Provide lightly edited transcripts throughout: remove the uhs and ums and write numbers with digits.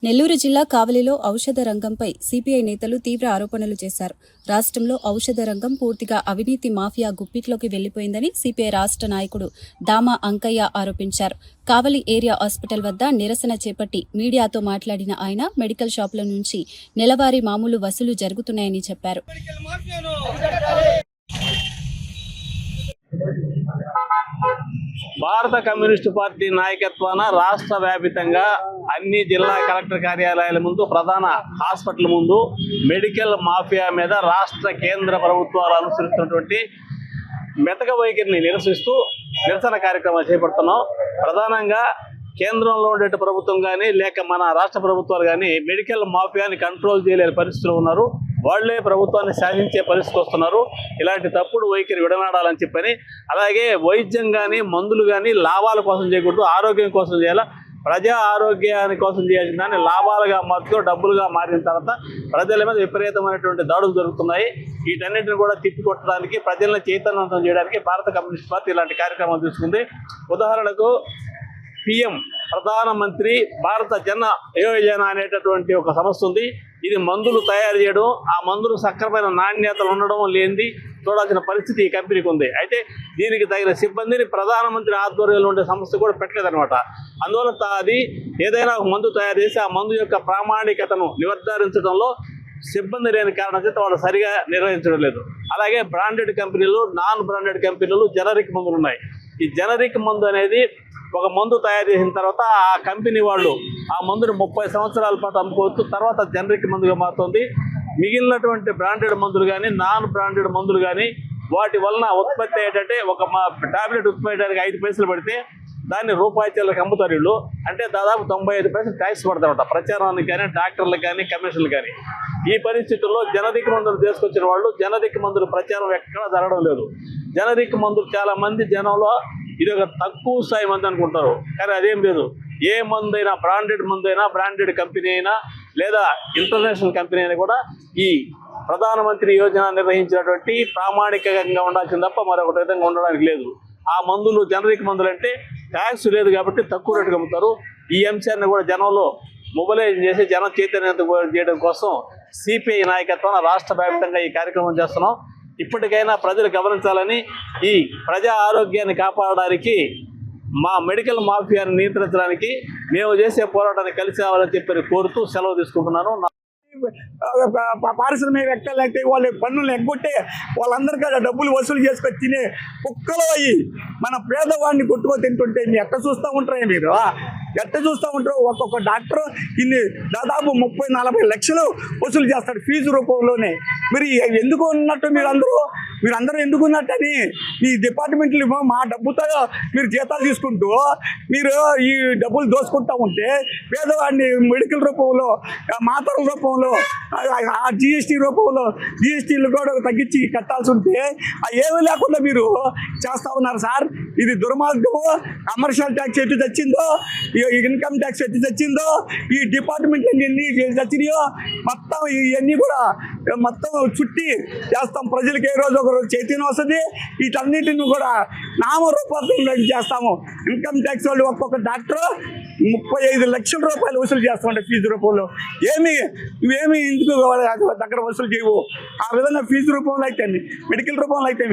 నెల్లూరు జిల్లా కావలిలో ఔషధ రంగంపై సిపిఐ నేతలు తీవ్ర ఆరోపణలు చేశారు. రాష్ట్రంలో ఔషధ రంగం పూర్తిగా అవినీతి మాఫియా గుప్పిట్లోకి వెళ్లిపోయిందని సిపిఐ రాష్ట్ర నాయకుడు దామా అంకయ్య ఆరోపించారు. కావలి ఏరియా హాస్పిటల్ వద్ద నిరసన చేపట్టి మీడియాతో మాట్లాడిన ఆయన మెడికల్ షాపుల నుంచి నెలవారీ మామూలు వసూలు జరుగుతున్నాయని చెప్పారు. భారత కమ్యూనిస్టు పార్టీ నాయకత్వాన రాష్ట్ర వ్యాపితంగా అన్ని జిల్లా కలెక్టర్ కార్యాలయాల ముందు, ప్రధాన హాస్పిటల్ ముందు మెడికల్ మాఫియా మీద రాష్ట్ర కేంద్ర ప్రభుత్వాలు అనుసరిస్తున్నటువంటి మెతక వైఖరిని నిరసిస్తూ నిరసన కార్యక్రమాలు చేపడుతున్నాం. ప్రధానంగా కేంద్రంలో ఉండే ప్రభుత్వం కానీ లేక మన రాష్ట్ర ప్రభుత్వాలు కానీ మెడికల్ మాఫియాని కంట్రోల్ చేయలేని పరిస్థితులు ఉన్నారు. వాళ్లే ప్రభుత్వాన్ని శాసించే పరిస్థితి వస్తున్నారు. ఇలాంటి తప్పుడు వైఖరి విడనాడాలని చెప్పని, అలాగే వైద్యం కానీ మందులు కానీ లాభాల కోసం చేయకూడదు, ఆరోగ్యం కోసం చేయాలి. ప్రజా ఆరోగ్యాన్ని కోసం చేయాల్సిన దాన్ని లాభాలుగా మార్చుకో డబ్బులుగా మారిన తర్వాత ప్రజల మీద విపరీతమైనటువంటి దాడులు జరుగుతున్నాయి. వీటన్నిటిని కూడా తిప్పికొట్టడానికి, ప్రజలను చైతన్యవంతం చేయడానికి భారత కమ్యూనిస్ట్ పార్టీ ఇలాంటి కార్యక్రమాలు తీసుకుంది. ఉదాహరణకు పిఎం ప్రధానమంత్రి భారత జన యోజన అనేటటువంటి ఒక సంస్థ ఉంది. ఇది మందులు తయారు చేయడం, ఆ మందులు సక్రమైన నాణ్యతలు ఉండడం లేనిది చూడాల్సిన పరిస్థితి ఈ కంపెనీకి ఉంది. అయితే దీనికి తగిన సిబ్బందిని ప్రధానమంత్రి ఆధ్వర్యంలో ఉండే సంస్థ కూడా పెట్టలేదనమాట. అందువల్ల అది ఏదైనా ఒక మందు తయారు చేసి ఆ మందు యొక్క ప్రామాణికతను నిర్ధారించడంలో సిబ్బంది లేని కారణం చేత వాళ్ళు సరిగా నిర్వహించడం లేదు. అలాగే బ్రాండెడ్ కంపెనీలు, నాన్ బ్రాండెడ్ కంపెనీలు, జనరిక్ మందులు ఉన్నాయి. ఈ జనరిక్ మందు అనేది ఒక మందు తయారు చేసిన తర్వాత ఆ కంపెనీ వాళ్ళు ఆ మందుని 30 సంవత్సరాల పాటు అమ్ముకోవచ్చు. తర్వాత జనరిక్ మందుగా మారుతుంది. మిగిలినటువంటి బ్రాండెడ్ మందులు కానీ, నాన్ బ్రాండెడ్ మందులు కానీ వాటి వలన ఉత్పత్తి అయ్యేటంటే ఒక టాబ్లెట్ ఉత్పత్తి అయ్యడానికి 5 పైసలు పడితే దాన్ని రూపాయి చిల్లరకు అమ్ముతారు వీళ్ళు. అంటే దాదాపు 95 పైసలు ట్యాక్స్ పడతారన్నమాట. ప్రచారానికి కానీ, డాక్టర్లకు కానీ, కమిషన్లు కానీ. ఈ పరిస్థితుల్లో జనరిక్ మందులు తీసుకొచ్చిన వాళ్ళు జనరిక్ మందులు ప్రచారం ఎక్కడా జరగడం లేదు. జనరిక్ మందులు చాలా మంది జనంలో ఇది ఒక తక్కువ స్థాయి మంది అనుకుంటారు, కానీ అదేం లేదు. ఏ మందు అయినా, బ్రాండెడ్ మందు అయినా, బ్రాండెడ్ కంపెనీ అయినా లేదా ఇంటర్నేషనల్ కంపెనీ అయినా కూడా ఈ ప్రధానమంత్రి యోజన నిర్వహించినటువంటి ప్రామాణికంగా ఉండాల్సింది తప్ప మరొక విధంగా ఉండడానికి లేదు. ఆ మందులు జనరిక్ మందులు అంటే ట్యాక్స్ లేదు కాబట్టి తక్కువ రేటుకి అమ్ముతారు. ఈ అంశాన్ని కూడా జనంలో మొబిలైజ్ చేసి జన చైతన్యత చేయడం కోసం సిపిఐ నాయకత్వాన్ని రాష్ట్ర వ్యాప్తంగా ఈ కార్యక్రమం చేస్తున్నాం. ఇప్పటికైనా ప్రజలు గమనించాలని, ఈ ప్రజా ఆరోగ్యాన్ని కాపాడడానికి, మా మెడికల్ మాఫియాని నియంత్రించడానికి మేము చేసే పోరాటాన్ని కలిసి రావాలని చెప్పి కోరుతూ సెలవు తీసుకుంటున్నాను. పారిశ్రామికవేత్తలు అయితే వాళ్ళ పన్నులు ఎగ్గొట్టే వాళ్ళందరికీ డబ్బులు వసూలు చేసుకొని తినే కుక్కలు అయ్యి మన పేదవాడిని కొట్టుకో తింటుంటే మీరు ఎట్ట చూస్తూ ఉంటారా? మీరు ఎట్ట చూస్తూ ఉంటారు? ఒక్కొక్క డాక్టర్ ఇన్ని దాదాపు 30-40 లక్షలు వసూలు చేస్తాడు ఫీజు రూపంలోనే. మీరు ఎందుకు ఉన్నట్టు మీరందరూ ఎందుకు ఉన్నట్టని మీ డిపార్ట్మెంట్లు మా డబ్బుతో మీరు జీతాలు తీసుకుంటూ మీరు ఈ డబ్బులు దోసుకుంటూ ఉంటే పేదవాడిని మెడికల్ రూపంలో, మాతృ రూపంలో, జిఎస్టీ రూపంలో జిఎస్టీలు కూడా తగ్గించి కట్టాల్సి ఉంటే ఏమీ లేకుండా మీరు చేస్తూ ఉన్నారు సార్. ఇది దుర్మార్గము. కమర్షియల్ ట్యాక్స్ ఎటు తెచ్చిందో, ఇన్కమ్ ట్యాక్స్ ఎటు తెచ్చిందో, ఈ డిపార్ట్మెంట్ ఎన్ని తెచ్చినాయో మొత్తం ఇవన్నీ కూడా మొత్తం చుట్టి చేస్తాం. ప్రజలకు ఏ రోజు ఒకరోజు చైతన్యం వస్తుంది. వీటన్నిటిని కూడా నామరూపాలు చేస్తాము. ఇన్కమ్ ట్యాక్స్ వాళ్ళు ఒక్కొక్క డాక్టర్ 35 లక్షల రూపాయలు వసూలు చేస్తామంటే ఫీజు రూపంలో. ఇవేమి ఎందుకు దగ్గర వసూలు చేయవు? ఆ విధంగా ఫీజు రూపంలో అయితే, మెడికల్ రూపంలో అయితే,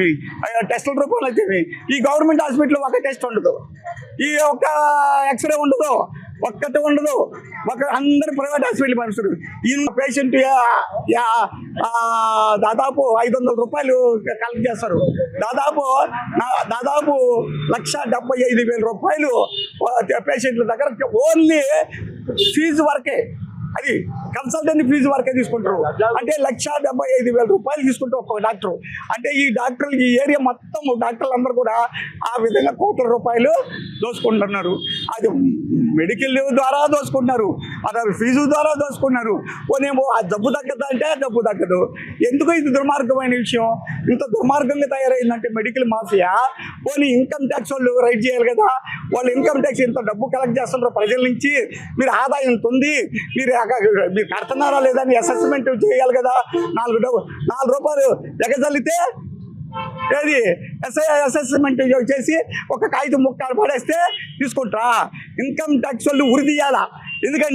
టెస్టుల రూపంలో అయితే, ఈ గవర్నమెంట్ హాస్పిటల్లో ఒక టెస్ట్ ఉండదు, ఈ ఒక్క ఎక్స్రే ఉండదు, ఒక్కటి ఉండదు. అందరు ప్రైవేట్ హాస్పిటల్ పంపిస్తారు. ఈ పేషెంట్ దాదాపు 500 రూపాయలు కలెక్ట్ చేస్తారు. దాదాపు 1,75,000 రూపాయలు పేషెంట్ల దగ్గర ఓన్లీ ఫీజు వరకే, అది కన్సల్టెంట్ ఫీజు వరకే తీసుకుంటారు. అంటే 1,75,000 రూపాయలు తీసుకుంటారు ఒక్కొక్క డాక్టర్. అంటే ఈ డాక్టర్లు, ఈ ఏరియా మొత్తం డాక్టర్లు అందరూ కూడా ఆ విధంగా కోట్ల రూపాయలు దోసుకుంటున్నారు. అది మెడికల్ ద్వారా దోసుకుంటున్నారు, అది ఫీజు ద్వారా దోసుకుంటున్నారు. పోనేమో ఆ జబ్బు తగ్గదా అంటే జబ్బు తగ్గదు. ఎందుకు ఇది దుర్మార్గమైన విషయం? ఇంత దుర్మార్గంగా తయారైందంటే మెడికల్ మాఫియా. పోనీ ఇన్కమ్ ట్యాక్స్ వాళ్ళు రైట్ చేయాలి కదా. వాళ్ళు ఇన్కమ్ ట్యాక్స్ ఇంత డబ్బు కలెక్ట్ చేస్తున్నారు ప్రజల నుంచి, మీరు ఆదాయం ఎంత ఉంది, మీరు కడుతున్నారా లేదా అని అసెస్మెంట్ చేయాలి కదా. 4 రూపాయలు ఎగజల్లితే ఏది అసెస్మెంట్ చేసి ఒక కాగితం ముక్కలు పడేస్తే తీసుకుంటారా? ఇన్కమ్ ట్యాక్స్ వాళ్ళు ఉరి తీయాలా? ఎందుకంటే